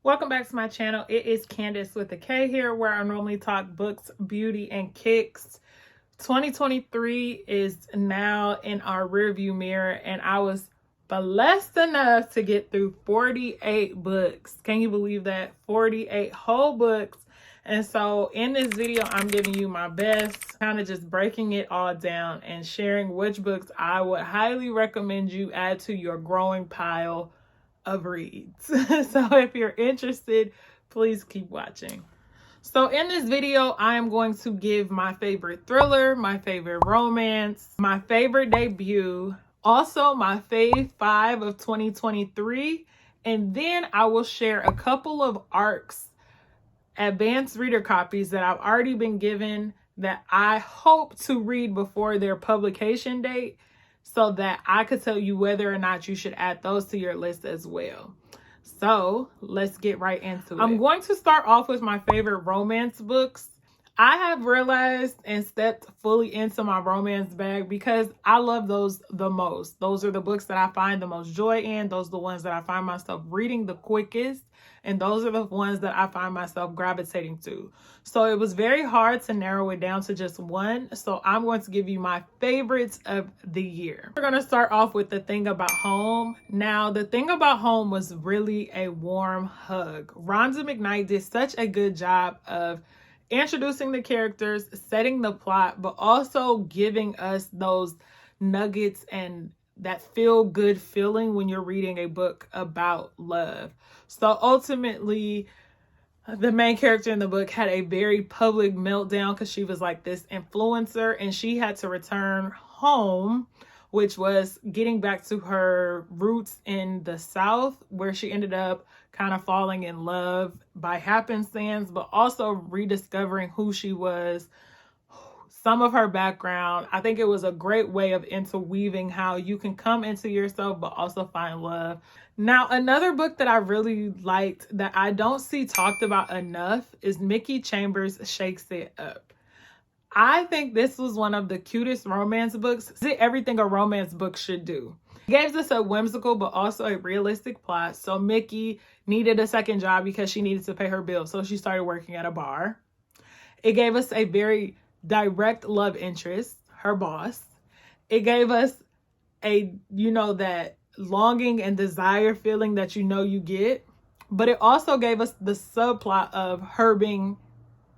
Welcome back to my channel. It is Candace with a K here, where I normally talk books, beauty, and kicks. 2023 is now in our rearview mirror, and I was blessed enough to get through 48 books. Can you believe that? 48 whole books. And so in this video, I'm giving you my best, kind of just breaking it all down and sharing which books I would highly recommend you add to your growing pile of reads. So if you're interested, please keep watching. So in this video, I am going to give my favorite thriller, my favorite romance, my favorite debut, also my fave 5 of 2023, and then I will share a couple of ARCs, advanced reader copies that I've already been given that I hope to read before their publication date, so that I could tell you whether or not you should add those to your list as well. So let's get right into it. I'm going to start off with my favorite romance books. I have realized and stepped fully into my romance bag because I love those the most. Those are the books that I find the most joy in. Those are the ones that I find myself reading the quickest. And those are the ones that I find myself gravitating to. So it was very hard to narrow it down to just one. So I'm going to give you my favorites of the year. We're going to start off with The Thing About Home. Now, The Thing About Home was really a warm hug. Rhonda McKnight did such a good job of introducing the characters, setting the plot, but also giving us those nuggets and that feel good feeling when you're reading a book about love. So ultimately, the main character in the book had a very public meltdown because she was like this influencer and she had to return home, which was getting back to her roots in the South, where she ended up kind of falling in love by happenstance, but also rediscovering who she was, some of her background. I think it was a great way of interweaving how you can come into yourself, but also find love. Now, another book that I really liked that I don't see talked about enough is Mickey Chambers' Shakes It Up. I think this was one of the cutest romance books. It's everything a romance book should do. It gave us a whimsical but also a realistic plot. So Mickey needed a second job because she needed to pay her bills. So she started working at a bar. It gave us a very direct love interest, her boss. It gave us a, that longing and desire feeling that you get. But it also gave us the subplot of her being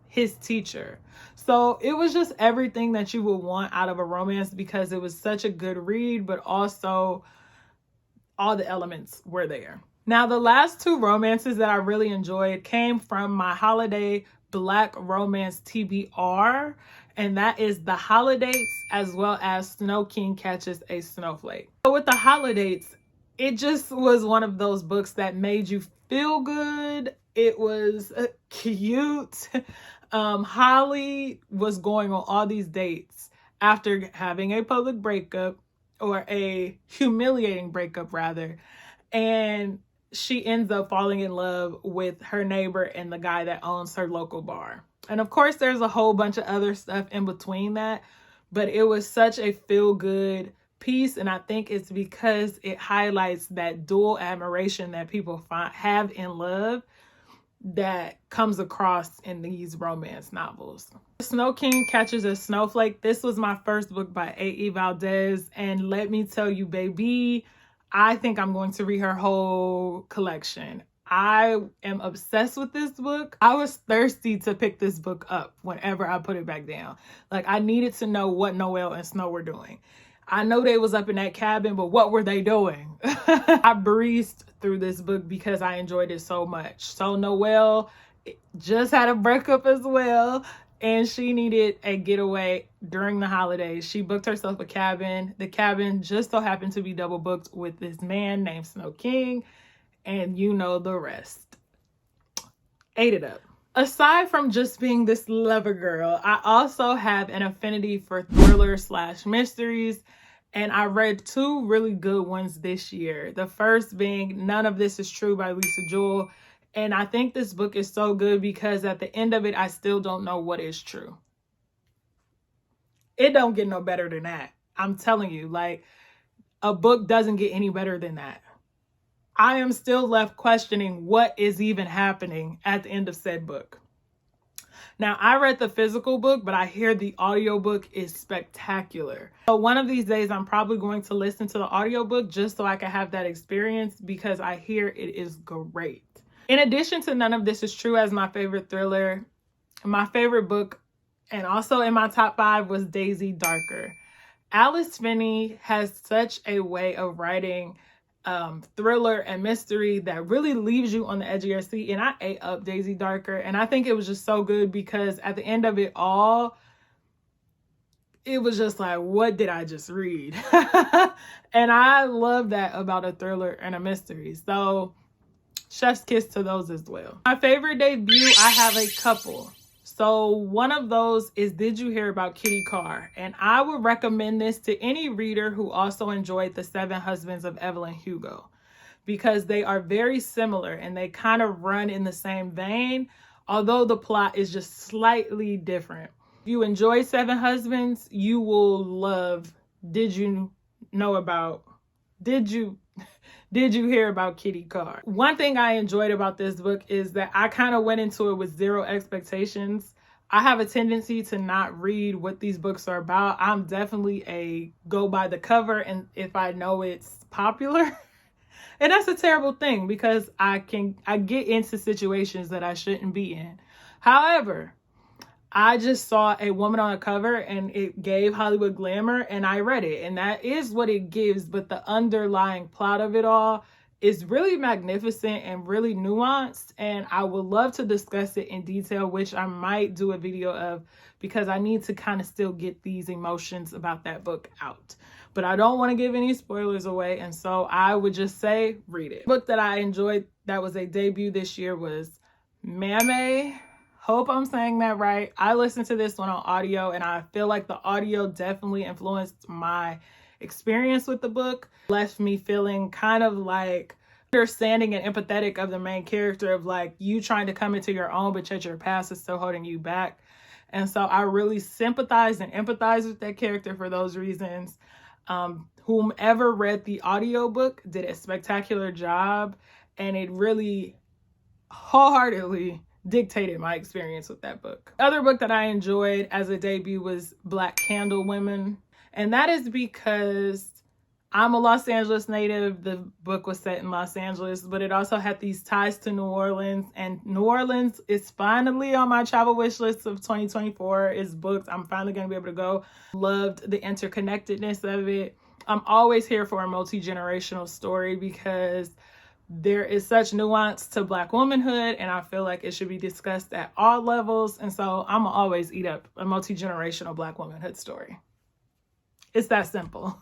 his teacher. So it was just everything that you would want out of a romance because it was such a good read, but also all the elements were there. Now, the last two romances that I really enjoyed came from my holiday Black romance TBR, and that is The Holidays as well as Snow King Catches a Snowflake. So with The Holidays, it just was one of those books that made you feel good. It was cute. Holly was going on all these dates after having a public breakup, or a humiliating breakup rather, and she ends up falling in love with her neighbor and the guy that owns her local bar. And of course, there's a whole bunch of other stuff in between that, but it was such a feel-good piece, and I think it's because it highlights that dual admiration that people have in love that comes across in these romance novels. Snow King Catches a Snowflake. This was my first book by A.E. Valdez, and let me tell you, baby, I think I'm going to read her whole collection. I am obsessed with this book. I was thirsty to pick this book up whenever I put it back down. Like, I needed to know what Noelle and Snow were doing. I know they was up in that cabin, but what were they doing? I breezed through this book because I enjoyed it so much. So Noelle just had a breakup as well, and she needed a getaway during the holidays. She booked herself a cabin. The cabin just so happened to be double booked with this man named Snow King, and you know the rest. Ate it up. Aside from just being this lover girl, I also have an affinity for thriller/mysteries, and I read two really good ones this year. The first being None of This Is True by Lisa Jewell. And I think this book is so good because at the end of it, I still don't know what is true. It don't get no better than that. I'm telling you, like, a book doesn't get any better than that. I am still left questioning what is even happening at the end of said book. Now, I read the physical book, but I hear the audiobook is spectacular. So one of these days, I'm probably going to listen to the audiobook just so I can have that experience, because I hear it is great. In addition to None of This Is True as my favorite thriller, my favorite book, and also in my top 5, was Daisy Darker. Alice Finney has such a way of writing thriller and mystery that really leaves you on the edge of your seat. And I ate up Daisy Darker, and I think it was just so good because at the end of it all, it was just like, what did I just read? And I love that about a thriller and a mystery. So chef's kiss to those as well. My favorite debut, I have a couple. So one of those is Did You Hear About Kitty Carr? And I would recommend this to any reader who also enjoyed The Seven Husbands of Evelyn Hugo, because they are very similar and they kind of run in the same vein, although the plot is just slightly different. If you enjoy Seven Husbands, you will love Did You Hear About Kitty Carr? One thing I enjoyed about this book is that I kind of went into it with zero expectations. I have a tendency to not read what these books are about. I'm definitely a go by the cover, and if I know it's popular. And that's a terrible thing because I get into situations that I shouldn't be in. However, I just saw a woman on a cover and it gave Hollywood glamour, and I read it, and that is what it gives. But the underlying plot of it all is really magnificent and really nuanced, and I would love to discuss it in detail, which I might do a video of, because I need to kind of still get these emotions about that book out. But I don't want to give any spoilers away, and so I would just say read it. The book that I enjoyed that was a debut this year was Mame. Hope I'm saying that right. I listened to this one on audio, and I feel like the audio definitely influenced my experience with the book. Left me feeling kind of like understanding and empathetic of the main character, of like you trying to come into your own, but yet your past is still holding you back. And so I really sympathized and empathized with that character for those reasons. Whomever read the audiobook did a spectacular job, and it really wholeheartedly dictated my experience with that book. The other book that I enjoyed as a debut was Black Candle Women, and that is because I'm a Los Angeles native. The book was set in Los Angeles, but it also had these ties to New Orleans, and New Orleans is finally on my travel wish list of 2024. It's booked. I'm finally going to be able to go. Loved the interconnectedness of it. I'm always here for a multi-generational story because there is such nuance to Black womanhood, and I feel like it should be discussed at all levels. And so I'm gonna always eat up a multi-generational Black womanhood story. It's that simple.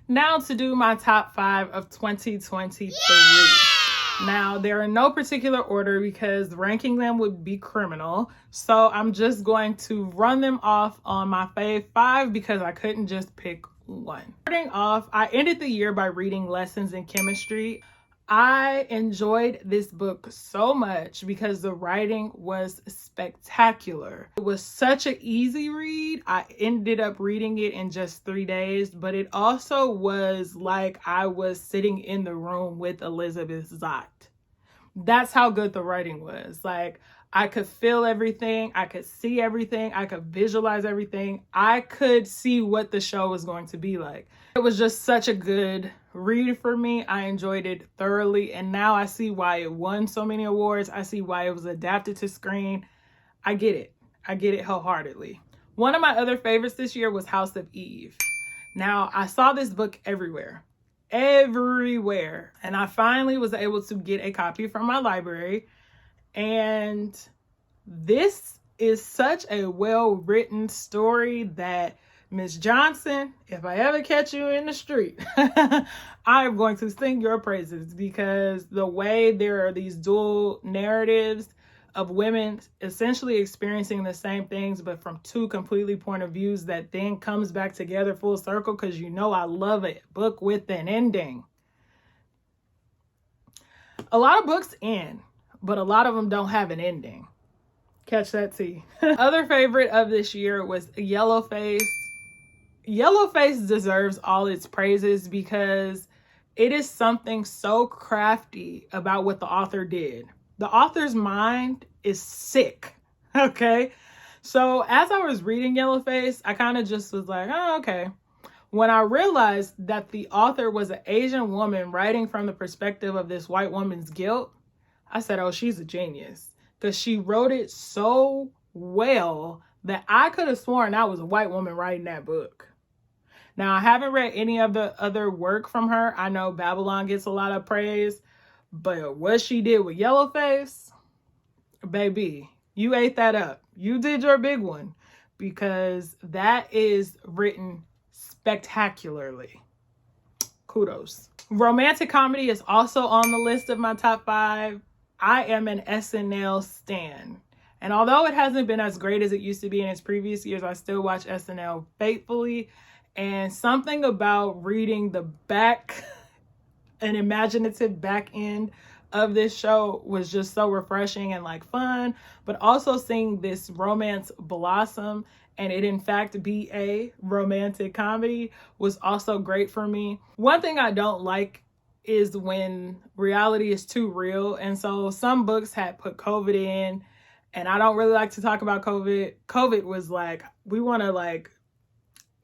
Now to do my top 5 of 2023. Yeah! Now, there are no particular order because ranking them would be criminal. So I'm just going to run them off on my fave 5 because I couldn't just pick one. Starting off, I ended the year by reading Lessons in Chemistry. I enjoyed this book so much because the writing was spectacular. It was such an easy read. I ended up reading it in just 3 days, but it also was like I was sitting in the room with Elizabeth Zott. That's how good the writing was. Like, I could feel everything. I could see everything. I could visualize everything. I could see what the show was going to be like. It was just such a good read for me. I enjoyed it thoroughly, and now I see why it won so many awards. I see why it was adapted to screen. I get it. I get it wholeheartedly. One of my other favorites this year was House of Eve. Now, I saw this book everywhere, and I finally was able to get a copy from my library, and this is such a well-written story that Miss Johnson, if I ever catch you in the street, I am going to sing your praises, because the way there are these dual narratives of women essentially experiencing the same things, but from two completely point of views, that then comes back together full circle, because you know I love a book with an ending. A lot of books end, but a lot of them don't have an ending. Catch that tea. Other favorite of this year was Yellowface. Yellowface deserves all its praises because It is something so crafty about what the author did. The author's mind is sick, okay? So as I was reading Yellowface, I kind of just was like, oh, okay. When I realized that the author was an Asian woman writing from the perspective of this white woman's guilt, I said, oh, she's a genius. Because she wrote it so well that I could have sworn that was a white woman writing that book. Now, I haven't read any of the other work from her. I know Babylon gets a lot of praise, but what she did with Yellowface, baby, you ate that up. You did your big one, because that is written spectacularly. Kudos. Romantic comedy is also on the list of my top 5. I am an SNL stan. And although it hasn't been as great as it used to be in its previous years, I still watch SNL faithfully. And something about reading the back, an imaginative back end of this show was just so refreshing and like fun, but also seeing this romance blossom and it in fact be a romantic comedy was also great for me. One thing I don't like is when reality is too real. And so some books had put COVID in, and I don't really like to talk about COVID. COVID was like, we want to like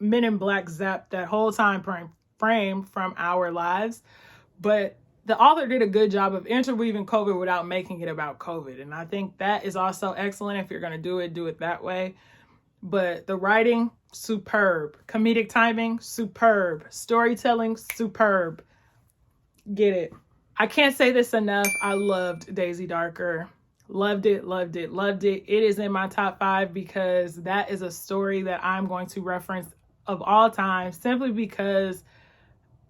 Men in Black zap that whole time frame from our lives. But the author did a good job of interweaving COVID without making it about COVID. And I think that is also excellent. If you're going to do it that way. But the writing, superb. Comedic timing, superb. Storytelling, superb. Get it. I can't say this enough. I loved Daisy Darker. Loved it, loved it, loved it. It is in my top 5 because that is a story that I'm going to reference of all time, simply because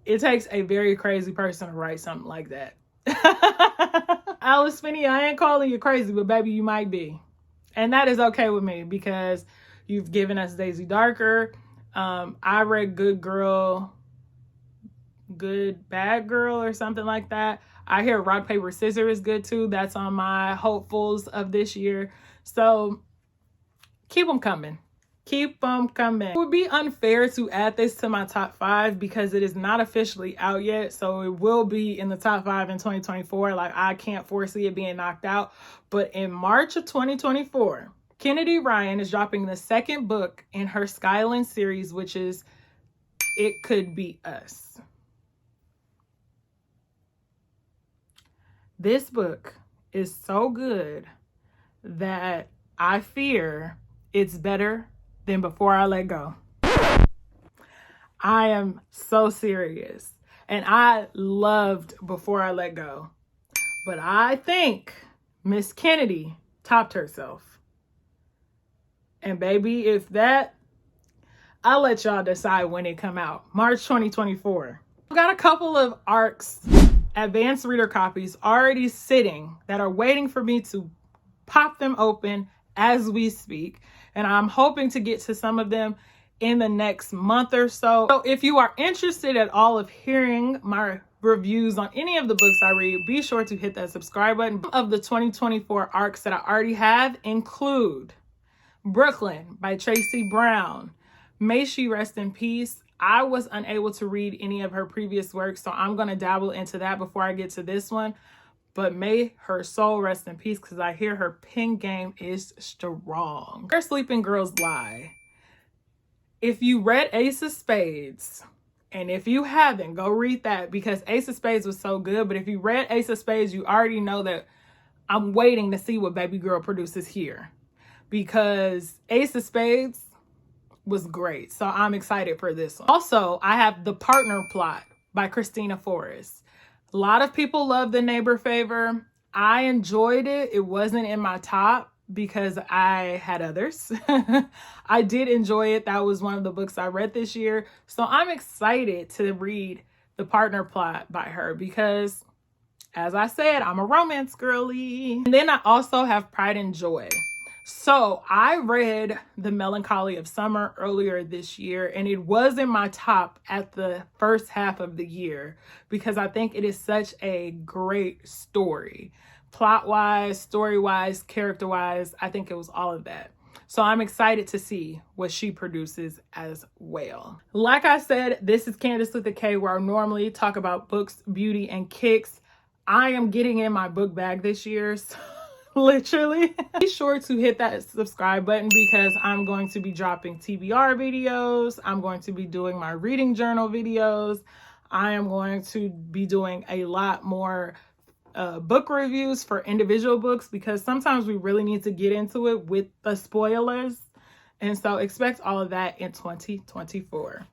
it takes a very crazy person to write something like that. Alice Finney, I ain't calling you crazy, but baby, you might be. And that is okay with me because you've given us Daisy Darker. I read Good Bad Girl or something like that. I hear Rock, Paper, Scissors is good too. That's on my hopefuls of this year. So keep them coming. Keep them coming. It would be unfair to add this to my top 5 because it is not officially out yet. So it will be in the top 5 in 2024. Like, I can't foresee it being knocked out. But in March of 2024, Kennedy Ryan is dropping the 2nd book in her Skyland series, which is It Could Be Us. This book is so good that I fear it's better than Before I Let Go. I am so serious. And I loved Before I Let Go. But I think Miss Kennedy topped herself. And baby, if that, I'll let y'all decide when it come out. March 2024. I've got a couple of ARCs, advanced reader copies, already sitting that are waiting for me to pop them open as we speak. And I'm hoping to get to some of them in the next month or so. So if you are interested at all of hearing my reviews on any of the books I read, be sure to hit that subscribe button. Of the 2024 ARCs that I already have include Brooklyn by Tracy Brown. May she rest in peace. I was unable to read any of her previous works, so I'm going to dabble into that before I get to this one. But may her soul rest in peace, because I hear her pen game is strong. Where Sleeping Girls Lie. If you read Ace of Spades, and if you haven't, go read that, because Ace of Spades was so good. But if you read Ace of Spades, you already know that I'm waiting to see what Baby Girl produces here, because Ace of Spades was great. So I'm excited for this one. Also, I have The Partner Plot by Christina Forrest. A lot of people love The Neighbor Favor. I enjoyed it. It wasn't in my top because I had others. I did enjoy it. That was one of the books I read this year. So I'm excited to read The Partner Plot by her because, as I said, I'm a romance girly. And then I also have Pride and Joy. So I read The Melancholy of Summer earlier this year, and it was in my top at the first half of the year because I think it is such a great story. Plot-wise, story-wise, character-wise, I think it was all of that. So I'm excited to see what she produces as well. Like I said, this is Candace with a K, where I normally talk about books, beauty, and kicks. I am getting in my book bag this year, so literally. Be sure to hit that subscribe button because I'm going to be dropping TBR videos. I'm going to be doing my reading journal videos. I am going to be doing a lot more book reviews for individual books, because sometimes we really need to get into it with the spoilers. And so expect all of that in 2024.